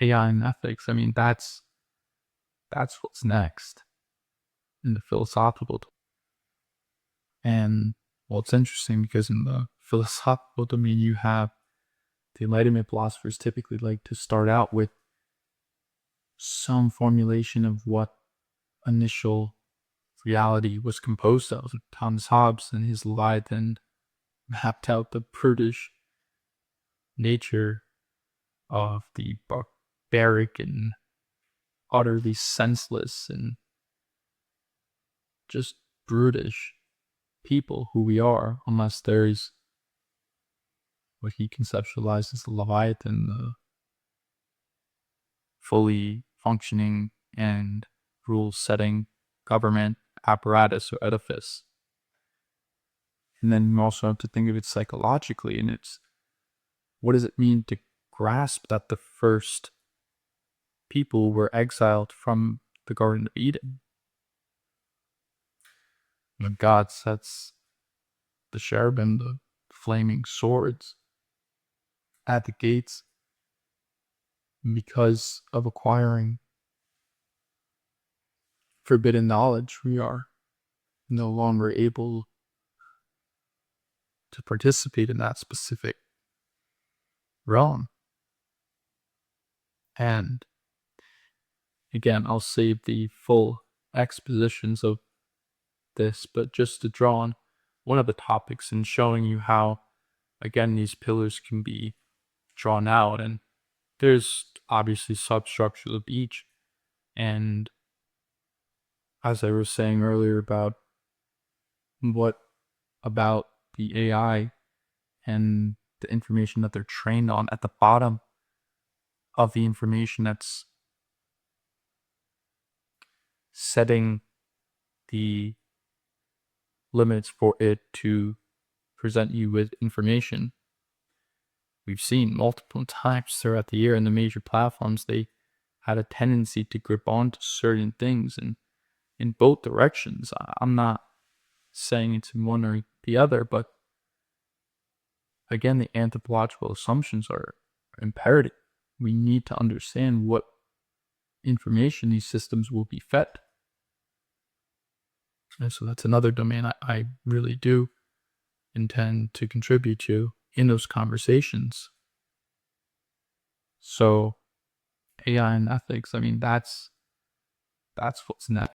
AI and ethics, I mean, that's what's next in the philosophical. And well, it's interesting because in the philosophical domain, you have the Enlightenment philosophers typically like to start out with some formulation of what initial reality was composed of. Thomas Hobbes and his Leviathan mapped out the brutish nature of the barbaric and utterly senseless and just brutish people who we are, unless there's what he conceptualized as the Leviathan, the fully functioning and rule setting government apparatus or edifice. And then you also have to think of it psychologically, and it's what does it mean to grasp that the first people were exiled from the Garden of Eden? When God sets the cherubim, the flaming swords, at the gates because of acquiring forbidden knowledge, we are no longer able to participate in that specific realm. And again, I'll save the full expositions of this, but just to draw on one of the topics and showing you how, again, these pillars can be drawn out. And there's obviously substructures of each. And as I was saying earlier about what about the AI and the information that they're trained on, at the bottom of the information that's setting the limits for it to present you with information. We've seen multiple times throughout the year in the major platforms, they had a tendency to grip onto certain things and in both directions. I'm not saying it's in one or the other, but again, the anthropological assumptions are imperative. We need to understand what information these systems will be fed. And so that's another domain I really do intend to contribute to in those conversations. So AI and ethics, I mean, that's what's next.